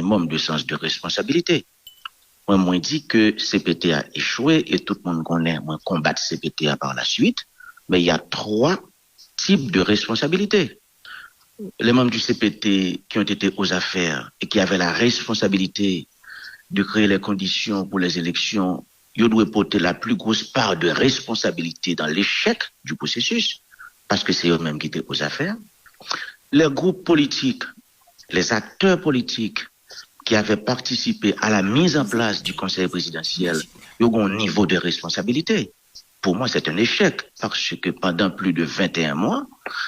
minimum de sens de responsabilité. Moi, dit que CPT a échoué et tout le monde connaît, moi, combattre CPTA par la suite, mais il y a 3 types de responsabilités. Les membres du CPT qui ont été aux affaires et qui avaient la responsabilité de créer les conditions pour les élections, ils doivent porter la plus grosse part de responsabilité dans l'échec du processus, parce que c'est eux-mêmes qui étaient aux affaires. Les groupes politiques, les acteurs politiques qui avaient participé à la mise en place du Conseil présidentiel, ils ont un niveau de responsabilité. Pour moi, c'est un échec, parce que pendant plus de 21 mois,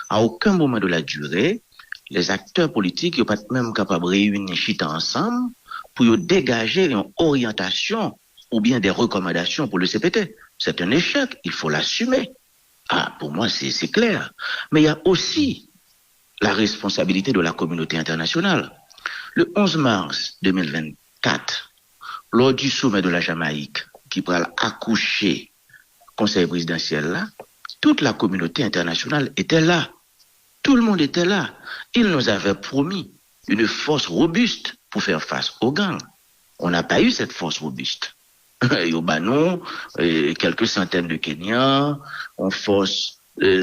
à aucun moment de la durée, les acteurs politiques n'ont pas même capables de réunir chita ensemble pour dégager une orientation ou bien des recommandations pour le CPT. C'est un échec, il faut l'assumer. Ah, pour moi, c'est clair. Mais il y a aussi la responsabilité de la communauté internationale. Le 11 mars 2024, lors du sommet de la Jamaïque, qui pourra accoucher Conseil présidentiel là, toute la communauté internationale était là. Tout le monde était là. Il nous avait promis une force robuste pour faire face aux gangs. On n'a pas eu cette force robuste. Non, quelques centaines de Kenyans, en force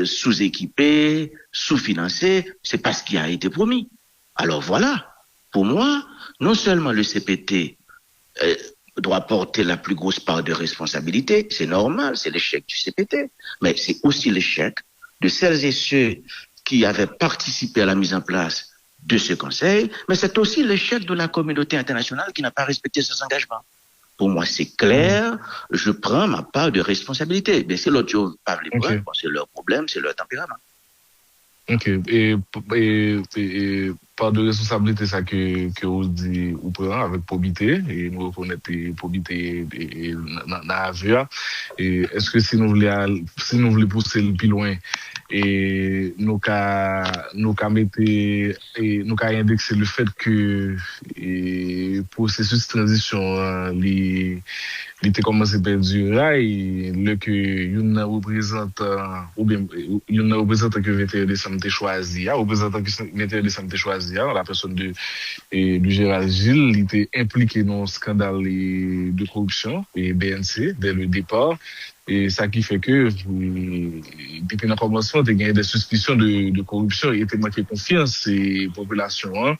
sous-équipée, sous-financée, c'est pas ce qui a été promis. Alors voilà. Pour moi, non seulement le CPT doit porter la plus grosse part de responsabilité, c'est normal, c'est l'échec du CPT, mais c'est aussi l'échec de celles et ceux qui avaient participé à la mise en place de ce conseil, mais c'est aussi l'échec de la communauté internationale qui n'a pas respecté ses engagements. Pour moi, c'est clair, je prends ma part de responsabilité. Mais c'est l'autre chose, pas les points, c'est leur problème, c'est leur tempérament. Ok, et part de responsabilité ça que vous dit ou prend avec probité et nous reconnaître probité dans la et est-ce que si nous voulons pousser le plus loin et nous mettre et nous indexer le fait que le processus de transition il était commencé à perdurer et le que une représentant ou bien une représentant que 21 décembre choisi représentant que 21 décembre choisi la personne du Gérald Gilles, il était impliqué dans un scandale de corruption et BNC dès le départ. Et ça qui fait que, depuis le commencement, il y a des suspicions de corruption et il était manqué confiance et population.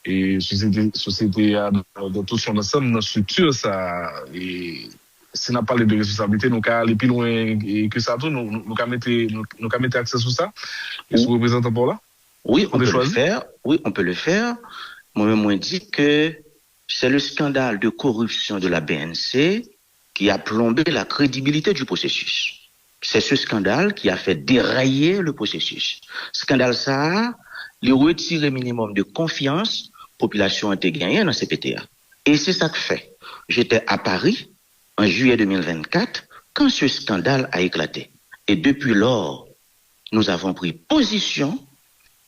Et société dans tout son ensemble, dans la structure, ça. Et si on a parlé de responsabilité, nous allons aller plus loin que ça, nous allons mettre accès sur ça. Et ce représentant pour là? Oui, on peut le faire. Oui, on peut le faire. Moi-même, je dis que c'est le scandale de corruption de la BNC qui a plombé la crédibilité du processus. C'est ce scandale qui a fait dérailler le processus. Scandale ça, il retire le minimum de confiance, population a été gagnée dans CPTA. Et c'est ça que fait. J'étais à Paris en juillet 2024 quand ce scandale a éclaté. Et depuis lors, nous avons pris position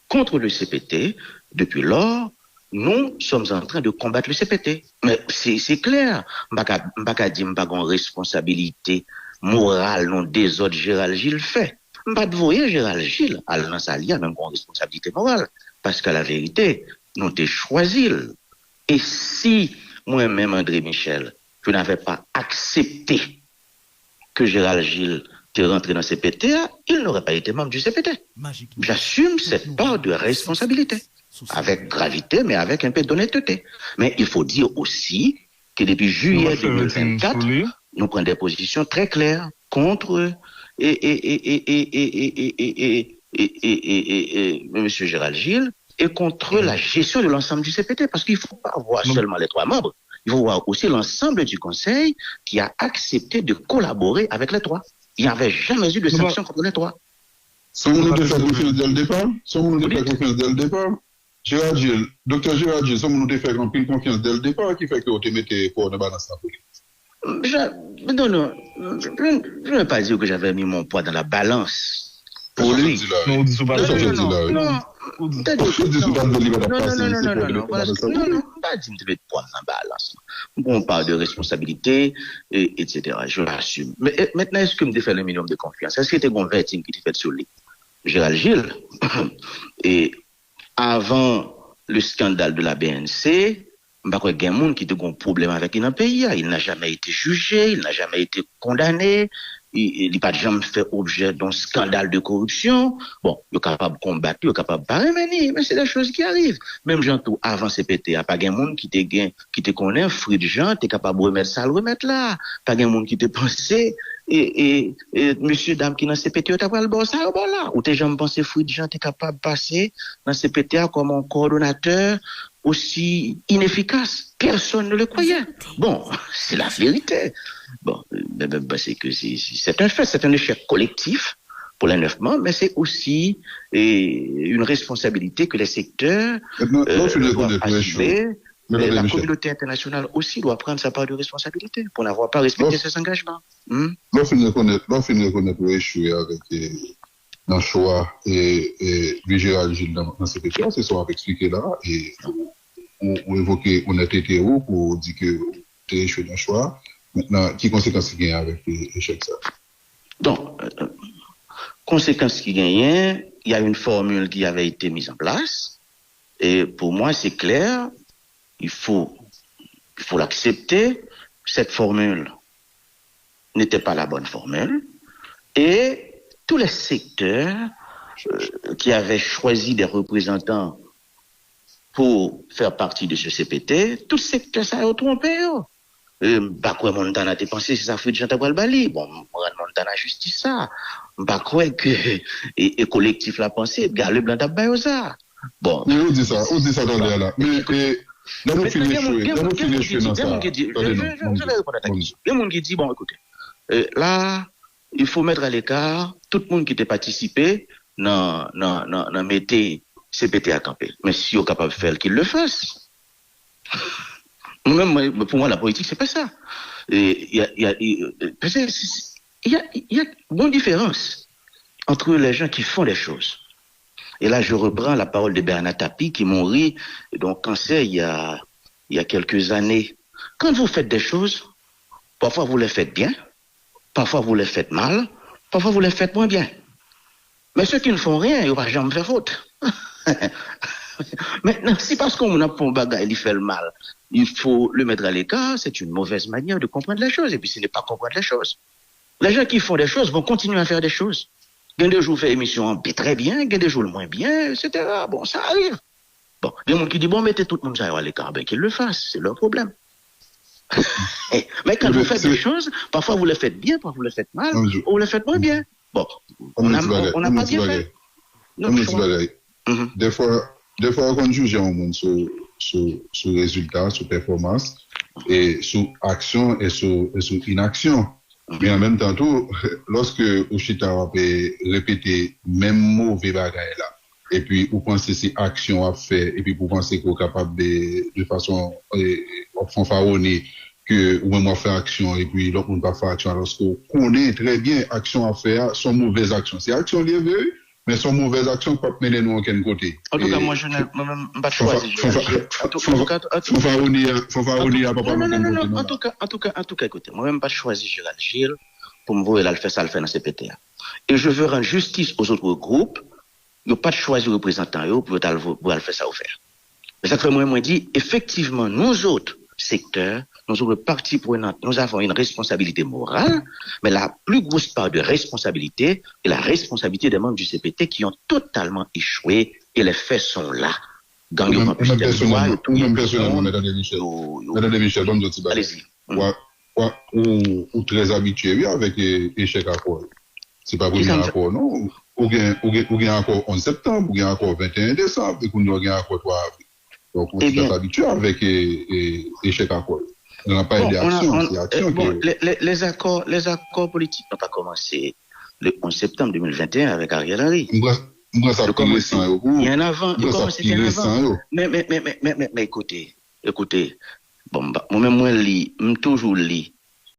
contre le CPT. Depuis lors, nous sommes en train de combattre le CPT. Mais c'est clair. M'baka di m'pa gon responsabilité morale non des autres Gérald Gilles fait. M'pa de voyer Gérald Gilles à l'ansalia même gon responsabilité morale. Parce qu'à la vérité, nous t'ai choisi. Et si moi-même, André Michel, je n'avais pas accepté que Gérald Gilles t'es rentré dans CPTA, il n'aurait pas été membre du CPT. J'assume cette part de responsabilité. Avec gravité, mais avec un peu d'honnêteté. Mais il faut dire aussi que depuis juillet 2024, nous prenons des positions très claires contre M. Gérald Gilles et contre la gestion de l'ensemble du CPT. Parce qu'il ne faut pas voir seulement les 3 membres. Il faut voir aussi l'ensemble du Conseil qui a accepté de collaborer avec les 3. Il n'y avait jamais eu de sanction contre les 3. Sans nous faire confiance dès le départ, Gérald Gilles, docteur Gérald Gilles, nous nous fait confiance dès le départ qui fait que vous te mettez pour ne pas dans sa politique. Non, je ne vais pas dire que j'avais mis mon poids dans la balance pour lui. Non, pas dire de mettre poids dans la balance. On parle de responsabilité, etc. Je l'assume. Mais maintenant, est-ce que me fait le minimum de confiance? Est-ce que c'était un vetting qui était fait sur lui? Gérald Gilles, et avant le scandale de la BNC, Bah, quoi, il y a un monde qui a un problème avec un pays, il n'a jamais été jugé, il n'a jamais été condamné, il n'a pas jamais fait objet d'un scandale de corruption. Bon, il est capable de combattre, il est capable de parler, mais c'est des choses qui arrivent. Même Jean-Tout, avant CPT, il n'y a pas de monde qui te connaît, fruit de Jean, tu es capable de remettre ça, le remettre là. Pas de monde qui te pensé, et monsieur, dame qui dans CPT, tu as pas le bon ça, bon là. Ou t'es jamais pensé fruit de Jean, tu es capable de passer dans CPT comme un coordonnateur aussi inefficace. Personne ne le croyait. Bon, c'est la vérité. Bon, c'est que c'est un fait, c'est un échec collectif pour les 9 membres, mais c'est aussi une responsabilité que les secteurs doivent assumer. Mais la communauté internationale aussi doit prendre sa part de responsabilité pour n'avoir pas respecté ses engagements. Lorsqu'il reconnaît le échoué avec dans le choix et Gérald Gilles dans ce secteur, c'est ce qu'on a expliqué là, et on évoqué honnêteté pour dire que tu es échoué dans le choix. Maintenant, quelles conséquences il y a avec l'échec ça? Donc, conséquences qui gagnent, il y a une formule qui avait été mise en place, et pour moi c'est clair, il faut l'accepter. Cette formule n'était pas la bonne formule, et tous les secteurs qui avaient choisi des représentants pour faire partie de ce CPT, tout secteur ça a trompé. Bah quoi Montana t'es pensé c'est ça fait de Jean Tabal Bali. Bon, Montana justice ça. Bah quoi que et collectif la pensée, gars le blanc d'Abayo ça. Bon. Mais on dit ça dans l'air là. Mais dans nos filets choués, dans ça. Je vais répondre à ta question. Il y a monde qui dit bon écoutez, là il faut mettre à l'écart tout le monde qui était participé dans mettez CPT à camper. Mais si on est capable de faire qu'il le fasse. Même pour moi la politique c'est pas ça. Il y a une bonne différence entre les gens qui font les choses. Et là je reprends la parole de Bernard Tapie qui mourit d'un cancer il y a quelques années. Quand vous faites des choses, parfois vous les faites bien, parfois vous les faites mal, parfois vous les faites moins bien. Mais ceux qui ne font rien, ils ne vont jamais faire faute. Maintenant, si parce qu'on a pour un bagage, il fait le mal, il faut le mettre à l'écart, c'est une mauvaise manière de comprendre les choses. Et puis, ce n'est pas comprendre les choses. Les gens qui font des choses vont continuer à faire des choses. Il y a des jours, fait émission très bien, il y a des jours le moins bien, etc. Bon, ça arrive. Bon, il y a des gens qui disent, bon, mettez tout le monde à l'écart, ben qu'ils le fassent, c'est leur problème. Mais quand vous faites des choses, parfois vous les faites bien, parfois vous les faites mal, ou vous les faites moins bien. Bon, on n'a pas bien fait. Des fois, on juge un monde sur résultat, sur performance, et sur action et sur inaction. Mais en même temps, lorsque Ouchita a répété même mauvais bagaille là, et puis vous pensez si action à faire, et puis vous pensez qu'on est capable de façon fanfaronner que ou même faire action, et puis l'autre monde pas faire action, lorsqu'on connaît très bien action à faire, son mauvaise action. C'est action liée, mais son mauvaise action peut mener nous à quel côté. En tout cas, moi, je n'ai pas choisi. En tout cas, écoutez, moi, même pas choisi Gérald Gilles pour me voir là, le faire ça, le faire dans CPTA. Et je veux rendre justice aux autres groupes. Il n'y a pas de choisi représentants pour le faire ça ou faire. Mais ça fait moi dit, effectivement, nous autres secteurs, nous autres parties prenantes, nous avons une responsabilité morale, mais la plus grosse part de responsabilité est la responsabilité des membres du CPT qui ont totalement échoué et les faits sont là. Même personnellement, Mesdames et Michel, allez-y. Ou très habitué avec échec à quoi. C'est pas pour un accord, non? Ou bien encore 11 septembre, ou bien encore 21 décembre, et qu'on y a encore 3 avril. Donc, on s'est habitué avec échec à quoi. On n'a pas eu d'action. Les accords politiques n'ont pas commencé le 11 septembre 2021 avec Ariel Henry. Il y en a avant. Mais écoutez. Bon, moi-même, moi, toujours lis